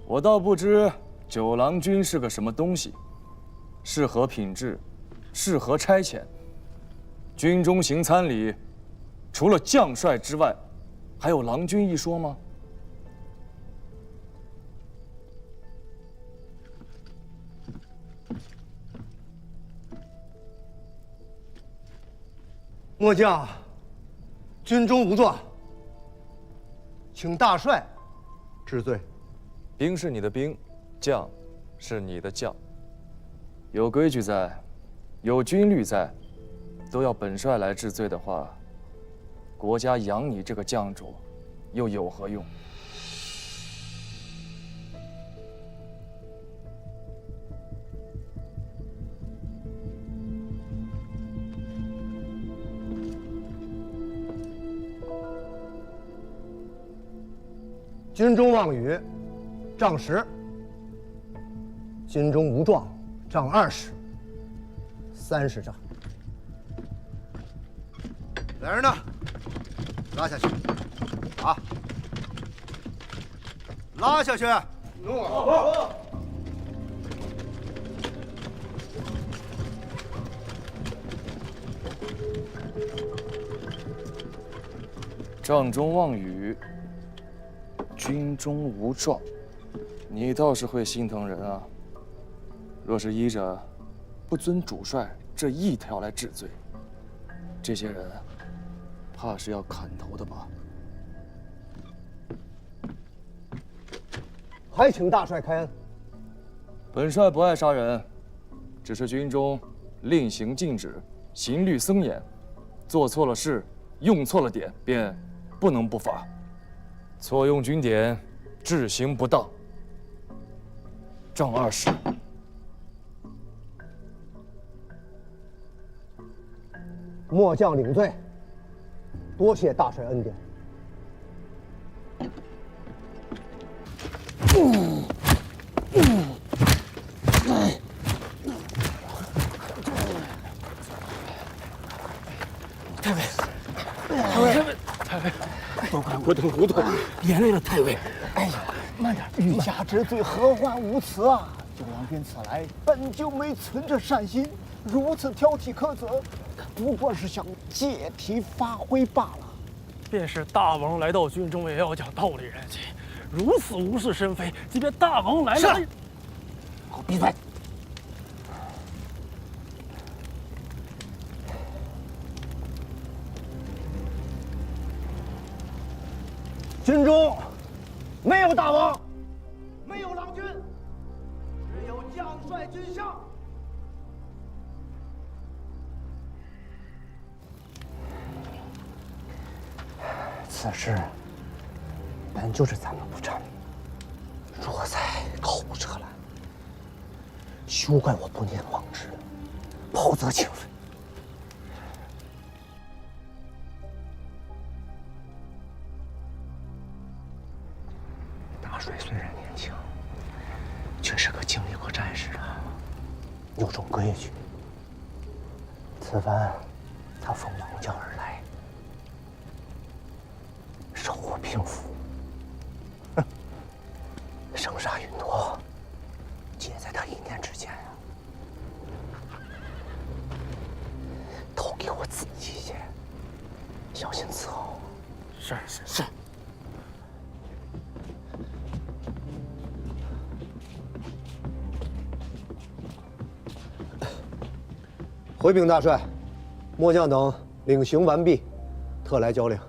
我倒不知九郎君是个什么东西，适合品质，适合差遣。军中行参礼，除了将帅之外，还有郎君一说吗？末将军中无状，请大帅治罪。兵是你的兵，将是你的将。有规矩在，有军律在，都要本帅来治罪的话，国家养你这个将主，又有何用？军中望雨，杖10；军中无状，杖20，30杖。来人呐，拉下去！啊，拉下去！帐中望雨，军中无状，你倒是会心疼人啊。若是依着不遵主帅这一条来治罪，这些人怕是要砍头的吧？还请大帅开恩。本帅不爱杀人，只是军中令行禁止，刑律森严，做错了事，用错了典，便不能不罚。错用军典，治刑不当，杖20。末将领罪，多谢大帅恩典。太尉，都怪我等糊涂，连累了太尉。哎呀，慢点！欲加之罪，何患无辞啊！九郎君此来本就没存着善心，如此挑剔苛责，不过是想借题发挥罢了。便是大王来到军中，也要讲道理人情。如此无事生非，即便大王来了，是。给我闭嘴！军中没有大王，没有郎君，只有将帅军相。此事本就是咱们不善，若再口无遮拦，休怪我不念往之，否则请分。大帅虽然年轻，却是个经历过战事的，有种规矩。此番他奉王教而来，手握兵符，生杀予夺，皆在他一念之间啊！都给我仔细些，小心伺候。是。回禀大帅，末将等领刑完毕，特来交令。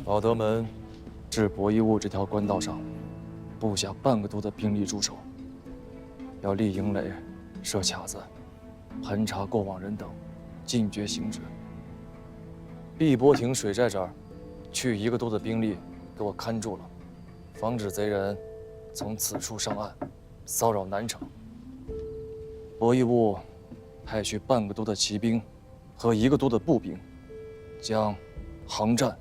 保德门至博弈坞这条官道上，布下半个多的兵力驻守，要立营垒、设卡子，盘查过往人等，禁绝行止。碧波亭水寨这儿，去1个多的兵力给我看住了，防止贼人从此处上岸，骚扰南城。博弈坞派去半个多的骑兵和1个多的步兵，将航站、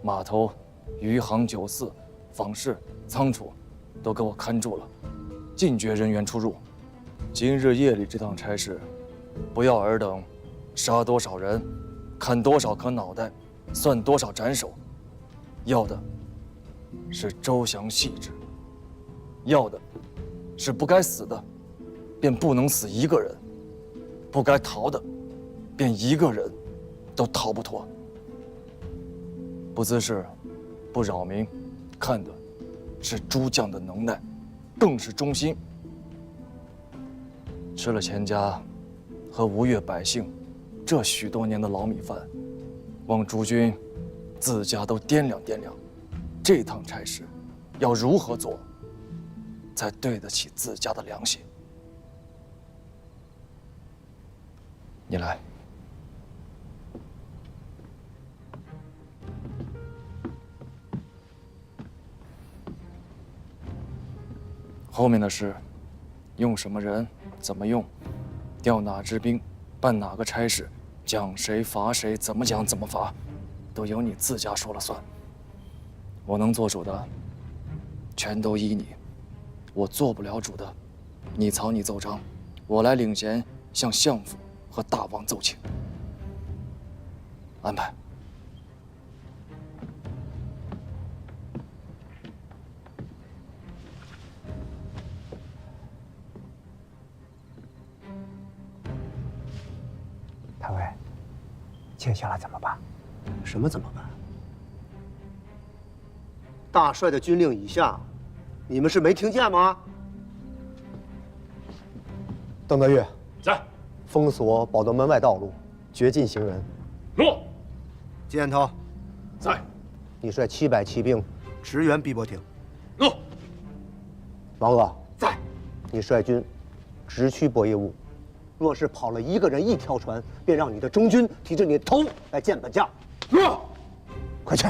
码头、余杭酒肆、坊市、仓储都给我看住了，禁绝人员出入。今日夜里这趟差事，不要尔等杀多少人，砍多少颗脑袋，算多少斩首，要的是周详细致，要的是不该死的，便不能死一个人；不该逃的，便一个人都逃不脱。不滋事，不扰民，看的是诸将的能耐，更是忠心。吃了钱家和吴越百姓这许多年的老米饭，望诸君自家都掂量掂量，这趟差事要如何做，才对得起自家的良心。你来。后面的事，用什么人，怎么用，调哪支兵，办哪个差事，讲谁罚谁，怎么讲怎么罚，都由你自家说了算。我能做主的，全都依你；我做不了主的，你草拟奏章，我来领衔向相府和大王奏请。安排。太尉，接下来怎么办？什么怎么办？大帅的军令已下，你们是没听见吗？邓德岳，在。封锁保德门外道路，绝禁行人。诺。金彦涛，在。你率700骑兵驰援碧波亭。诺。王鄂，在。你率军直趋博弈坞。若是跑了一个人一条船，便让你的中军提着你的头来见本将。诺。快去！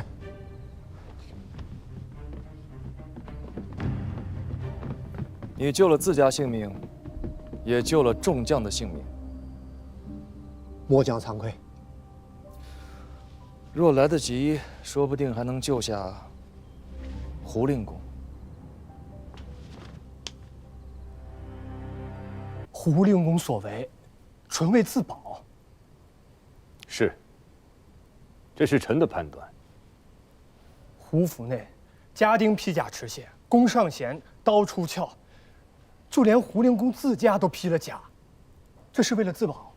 你救了自家性命，也救了众将的性命。末将惭愧。若来得及，说不定还能救下胡令公。胡令公所为，纯为自保。是，这是臣的判断。胡府内，家丁披甲持械，弓上弦，刀出鞘，就连胡令公自家都披了甲，这是为了自保。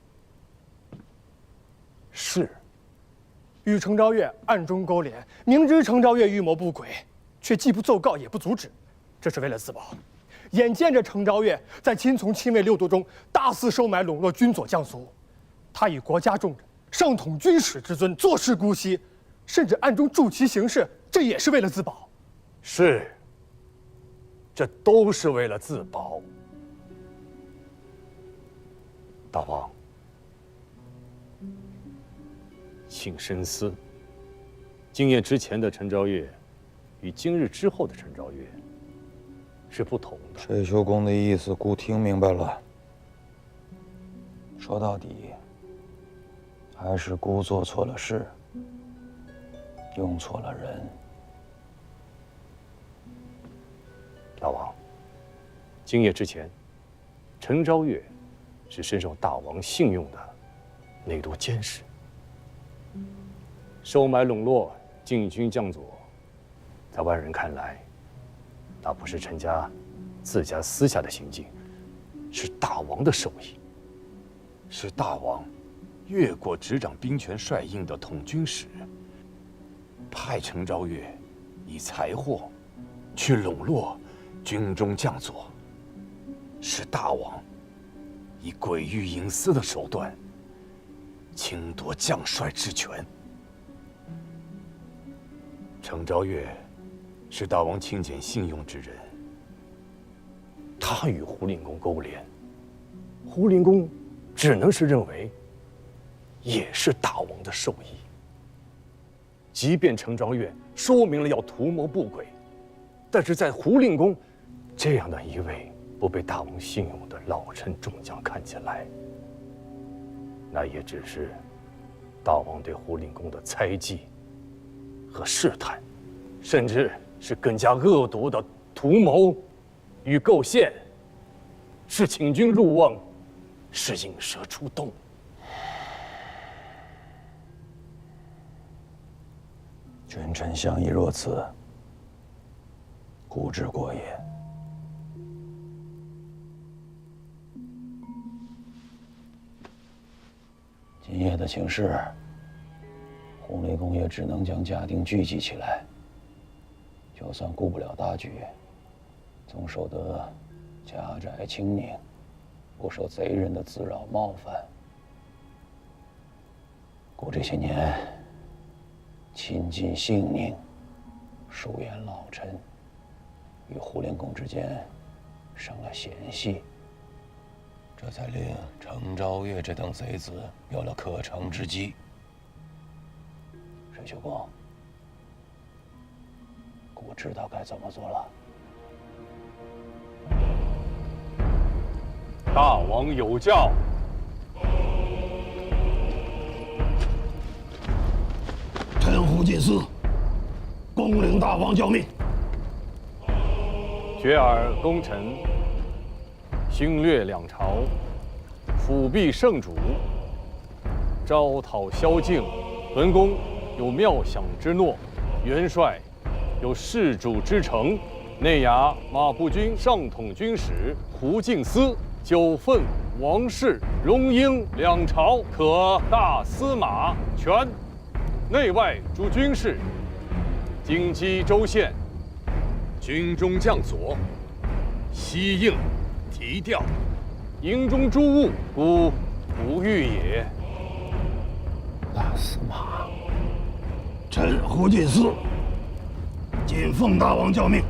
是。与程昭岳暗中勾连，明知程昭岳预谋不轨，却既不奏告也不阻止，这是为了自保。眼见着程昭岳在亲从亲卫6都中大肆收买笼络军左将卒，他以国家重任，上统军史之尊，坐视姑息，甚至暗中助其行事，这也是为了自保。是。这都是为了自保。大王，请深思。今夜之前的陈昭岳，与今日之后的陈昭岳是不同的。陈修公的意思，孤听明白了。说到底，还是孤做错了事，用错了人。大王，今夜之前，陈昭岳是深受大王信用的内都监视，收买笼络禁军将佐，在外人看来，那不是陈家自家私下的行径，是大王的手艺，是大王越过执掌兵权帅印的统军使，派陈昭岳以财货去笼络军中将佐，是大王以诡域隐私的手段侵夺将帅之权。程昭岳是大王亲拣信用之人，他与胡令公勾连，胡令公只能是认为也是大王的授意。即便程昭岳说明了要图谋不轨，但是在胡令公这样的一位不被大王信用的老臣众将看起来，那也只是大王对胡令公的猜忌和试探，甚至是更加恶毒的图谋与构陷。是请君入瓮，是引蛇出洞。君臣相议若此，固之过也。今夜的请示，红雷公也只能将家丁聚集起来。就算顾不了大局，总守得家宅清宁，不受贼人的滋扰冒犯。顾这些年亲近性命，疏远老臣，与胡连公之间生了嫌隙，这才令程昭月这等贼子有了可乘之机。水秀公，我知道该怎么做了。大王有教。臣胡进思，恭领大王教命。决尔功臣，兴略两朝，辅弼圣主，招讨宵禁。本宫有妙想之诺，元帅有事主之诚。内衙马步军上统军使胡敬思，九份王氏、荣英两朝可大司马权。内外诸军事，京畿州县，军中将佐，西应提调，营中诸务，故不欲也。大司马，臣胡进思，谨奉大王教命。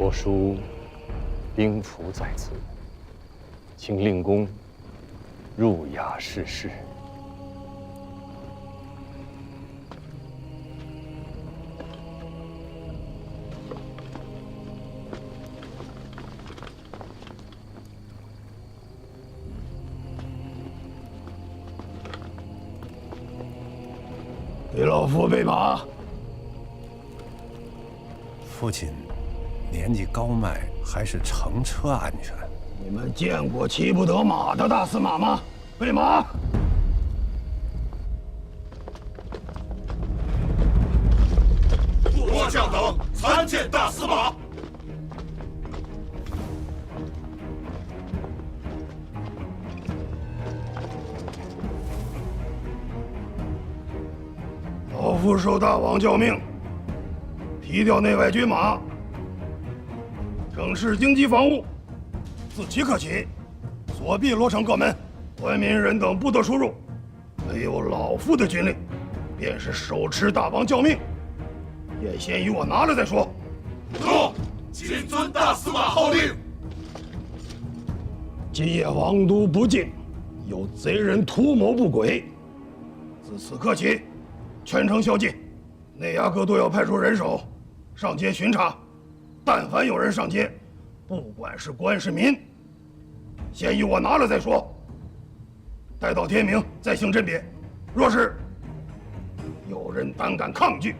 我叔兵符在此，请令公入衙试事。给老夫备马。父亲年纪高迈，还是乘车安全。你们见过骑不得马的大司马吗？备马！末将等参见大司马。老夫受大王教命，提调内外军马，整治京畿防务。自即刻起，锁闭罗城各门，官民人等不得出入。没有老夫的军令，便是手持大王教命。眼先与我拿了再说。诺，谨遵大司马号令。今夜王都不静，有贼人图谋不轨。自此刻起，全城宵禁，内衙各都要派出人手上街巡查。但凡有人上街，不管是官是民，先与我拿了再说。待到天明再行甄别。若是有人胆敢抗拒，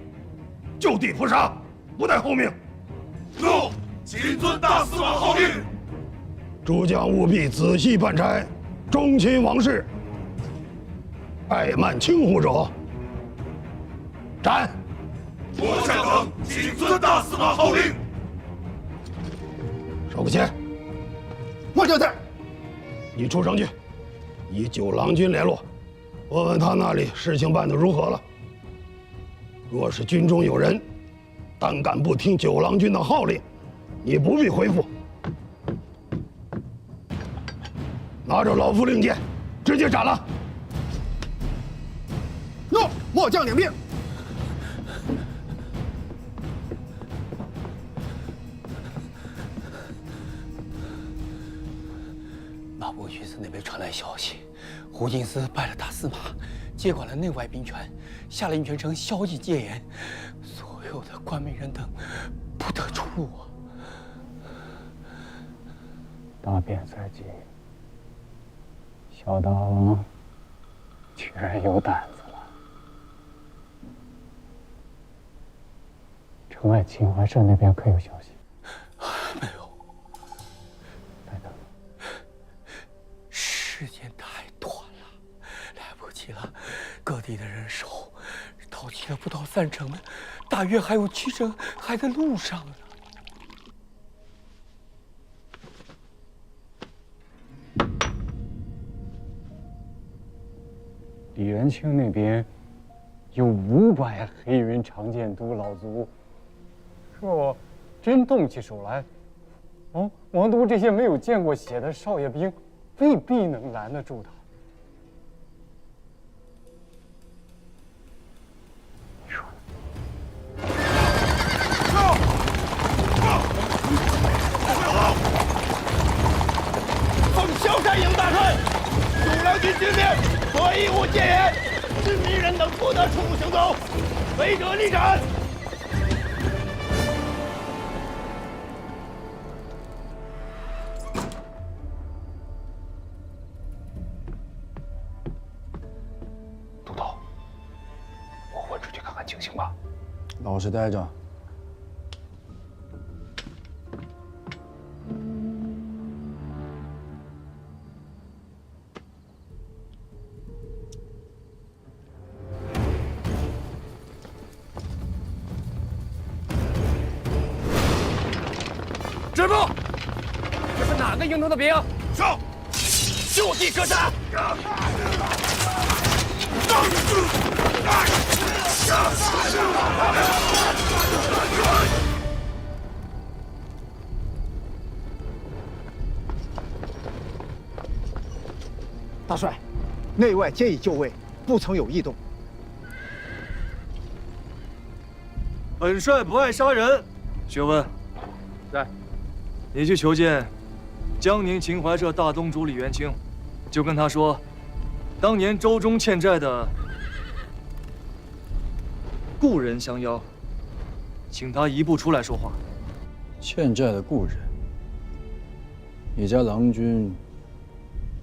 就地扑杀，不待后命。诺，谨遵大司马号令。诸将务必仔细办差，忠亲王室，怠慢轻忽者斩。末将等谨遵大司马号令。少个钱。末将在。你出城去，与九郎君联络，问问他那里事情办得如何了。若是军中有人胆敢不听九郎君的号令，你不必回复，拿着老夫令箭，直接斩了。诺，末将领命。马步军司那边传来消息，胡进思拜了大司马，接管了内外兵权，下令全城宵禁戒严，所有的官民人等不得出入啊！大变在即，小大王居然有胆子了。城外秦淮社那边可有消息？没有。来的。时间太短了，来不及了。各地的人手到齐了不到3成，大约还有7成还在路上呢。李元清那边有500黑云长剑都老卒，若真动起手来，王都这些没有见过血的少爷兵，未必能拦得住他。你说呢？奉萧山营大帅，九郎军军令，左翼务戒严，市民人等不得出入行走，违者立斩。都头，我混出去看看情形吧。老实待着。支部，这是哪个营中的兵？上，就地格杀！大帅，内外皆已就位，不曾有异动。本帅不爱杀人。询问，在。你去求见江宁秦淮社大东主李元清，就跟他说，当年周中欠债的故人相邀，请他移步出来说话。欠债的故人，你家郎君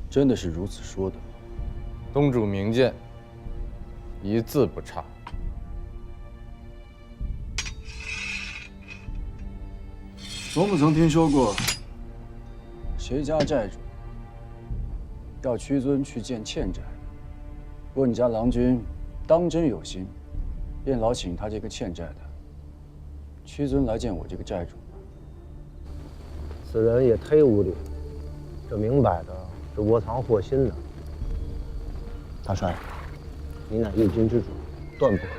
真的是如此说的？东主明鉴，一字不差。从不曾听说过谁家债主要屈尊去见欠债的。若你家郎君当真有心，便劳请他这个欠债的屈尊来见我这个债主吧。此人也忒无礼，这明摆的是窝藏祸心呢。大帅，你乃一军之主，断不可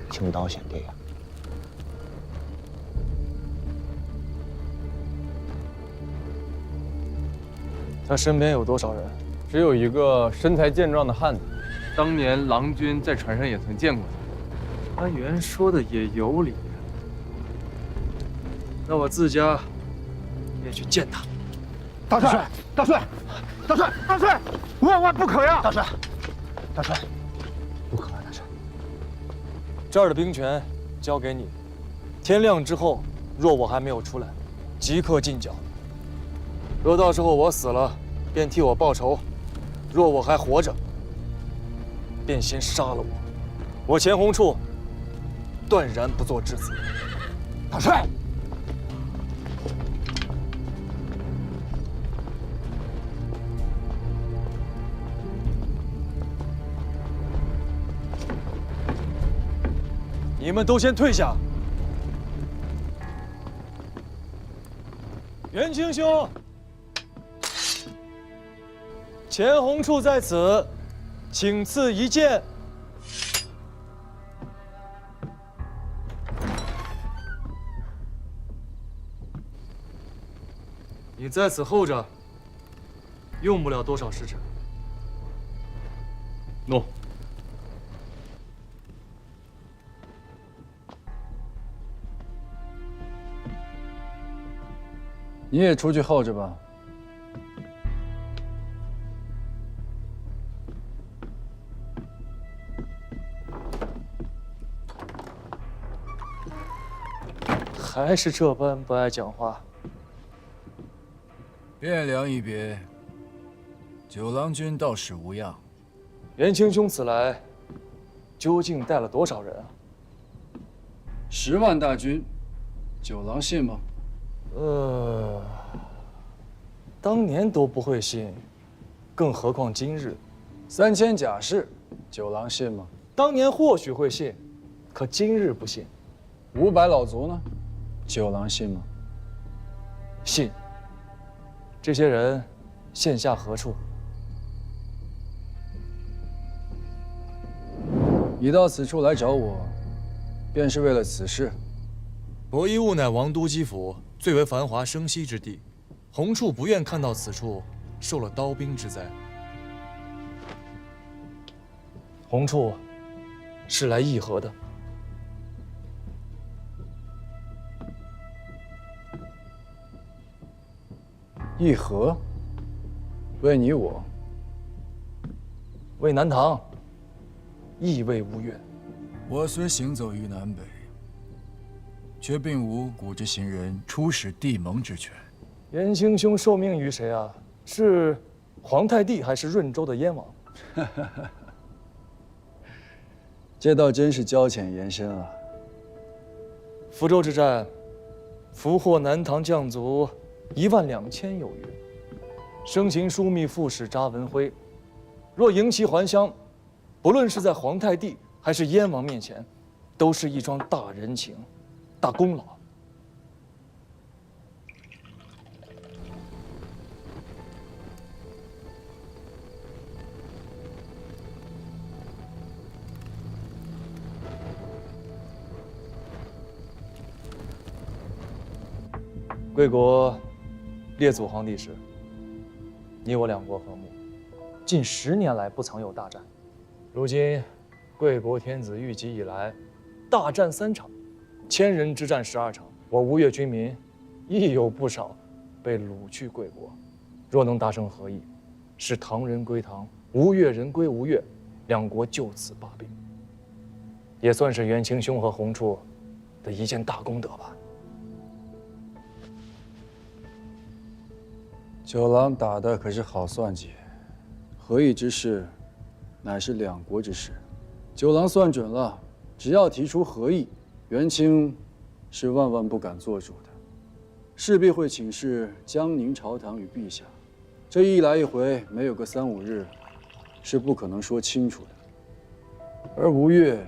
轻刀显地呀。他身边有多少人？只有一个身材健壮的汉子，当年郎君在船上也曾见过他。安元说的也有理，那我自家也去见他。大帅，大帅，大帅，大帅，万万不可呀！大帅，大帅，不可啊！大帅，这儿的兵权交给你，天亮之后，若我还没有出来，即刻进剿。若到时候我死了，便替我报仇；若我还活着，便先杀了我。我钱弘处断然不做质子。大帅，你们都先退下。元清兄，钱弘处在此，请赐一剑。你在此候着，用不了多少时辰。诺。你也出去候着吧。还是这般不爱讲话。汴梁一别，九郎君倒是无恙。元清兄此来，究竟带了多少人啊？10万大军，九郎信吗？当年都不会信，更何况今日。3000甲士，九郎信吗？当年或许会信，可今日不信。 500老卒呢？九郎信吗？信。这些人现下何处？你到此处来找我，便是为了此事。伯夷吾乃王都基府最为繁华生息之地，洪处不愿看到此处受了刀兵之灾。洪处是来议和的。 议和，为你我，为南唐，亦为吴越。我虽行走于南北，却并无古之行人出使地盟之权。元清兄受命于谁啊？是皇太帝还是润州的燕王？这倒真是交浅言深啊。福州之战，俘获南唐将卒12000有余，生擒枢密副使查文辉。若迎其还乡，不论是在皇太帝还是燕王面前，都是一桩大人情、大功劳。贵国列祖皇帝时，你我两国和睦，近10年来不曾有大战。如今，贵国天子御疾以来，大战3场，1000人之战12场，我吴越军民亦有不少被掳去贵国。若能达成和议，使唐人归唐，吴越人归吴越，两国就此罢兵，也算是元清兄和洪处的一件大功德吧。 九郎打的可是好算计，和议之事，乃是两国之事。九郎算准了，只要提出和议，元清是万万不敢做主的，势必会请示江宁朝堂与陛下。这一来一回，没有个3、5日，是不可能说清楚的。而吴越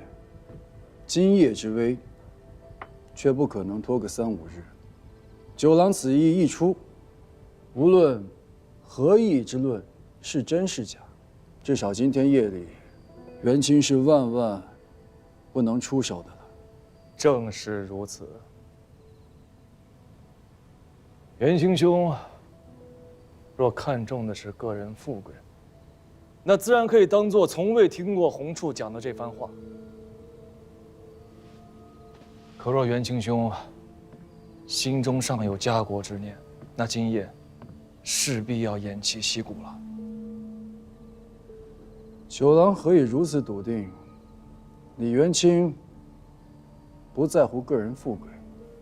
今夜之危，却不可能拖个3、5日。九郎此意一出， 无论和议之论是真是假，至少今天夜里，元清是万万不能出手的了。正是如此。元清兄若看重的是个人富贵，那自然可以当做从未听过洪处讲的这番话。可若元清兄心中尚有家国之念，那今夜 势必要偃旗息鼓了。九郎何以如此笃定？你元清不在乎个人富贵？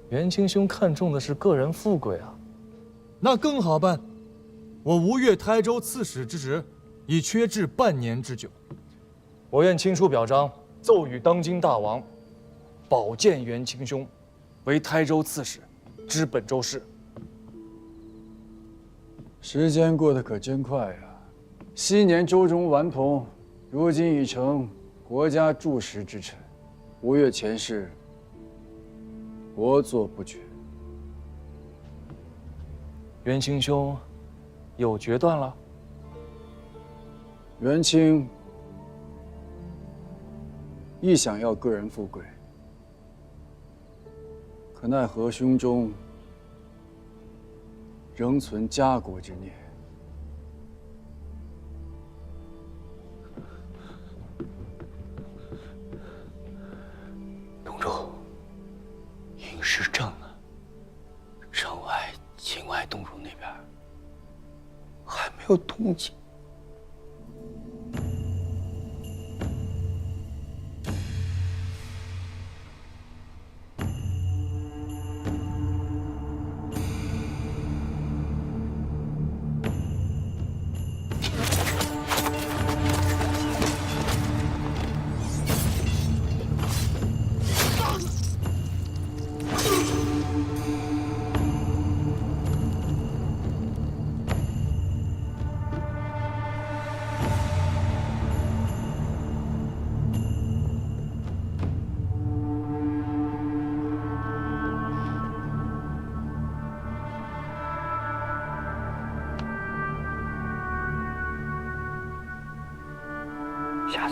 元清兄看重的是个人富贵啊，那更好办。我吴越台州刺史之职已缺至半年之久，我愿亲书表彰，奏与当今大王，保荐元清兄为台州刺史，知本州事。 时间过得可真快呀！昔年周中顽童，如今已成国家柱石之臣。吴越前世，国祚不绝。元清兄有决断了？元清亦想要个人富贵，可奈何胸中 仍存家国之念。东周，应时正啊，城外境外东主那边还没有动静。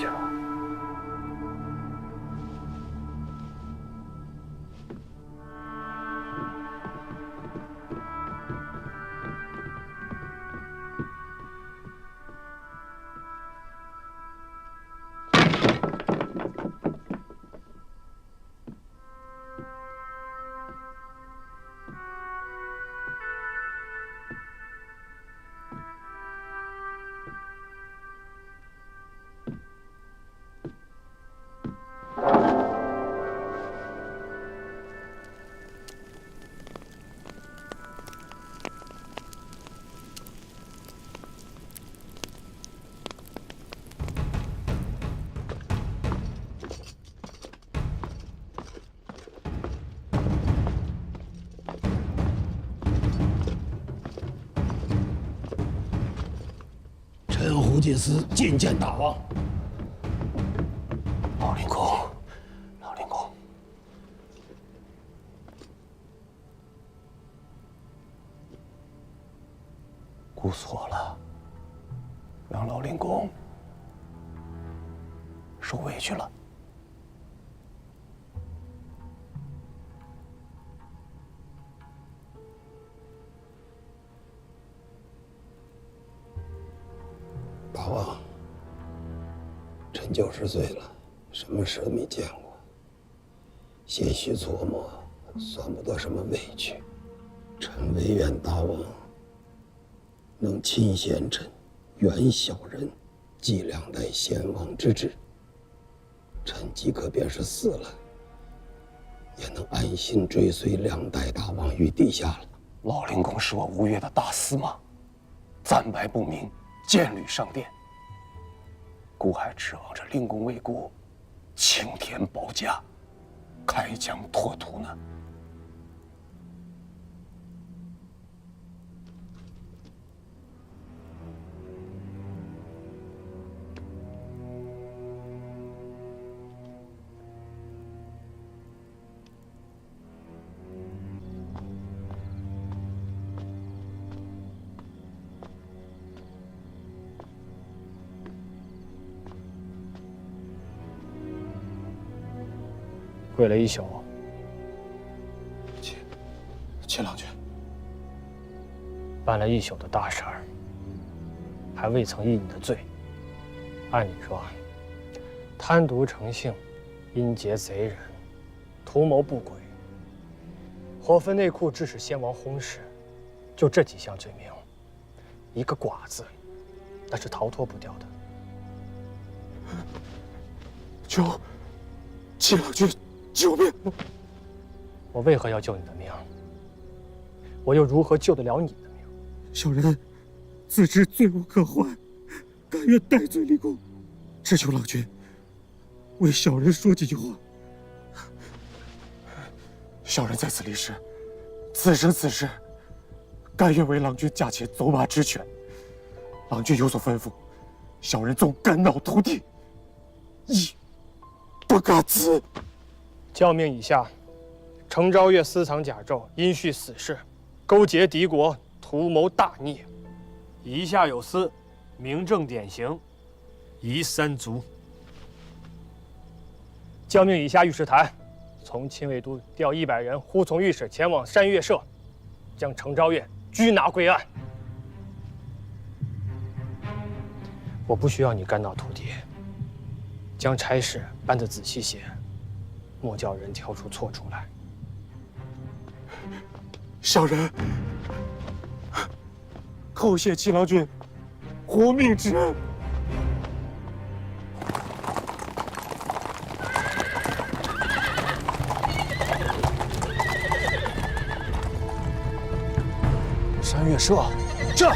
去了。陈胡祭司觐见大王。老令公，老令公，估错了，让老令公受委屈了。大王，臣90岁了，什么事都没见过，些许琢磨，算不得什么委屈。臣唯愿大王能亲贤臣，远小人，计两代先王之志。臣即可便是死了，也能安心追随两代大王于地下了。老令公是我吴越的大司马，战败不明，剑履上殿，孤还指望着令公为国，青天保驾，开疆拓土呢。跪了一宿，秦郎君，办了一宿的大事儿，还未曾议你的罪。按理说，贪渎成性，阴劫贼人，图谋不轨，火焚内库，致使先王薨逝，就这几项罪名，一个寡字，那是逃脱不掉的。求秦郎君救命！我为何要救你的命？我又如何救得了你的命？小人自知罪无可换，甘愿戴罪立功，只求郎君为小人说几句话。小人在此立誓，此生此世，甘愿为郎君驾前走马之权。郎君有所吩咐，小人纵肝脑涂地，亦不敢辞。教命以下，程昭岳私藏甲胄，因蓄死事，勾结敌国，图谋大逆。以下有司，明正典刑，夷三族。教命以下御史台，从亲卫都调100人，护从御史前往山岳社，将程昭岳拘拿归案。我不需要你肝脑涂地，将差事办得仔细些，莫叫人挑出错处来。小人叩谢秦郎君活命之恩。山岳社，这。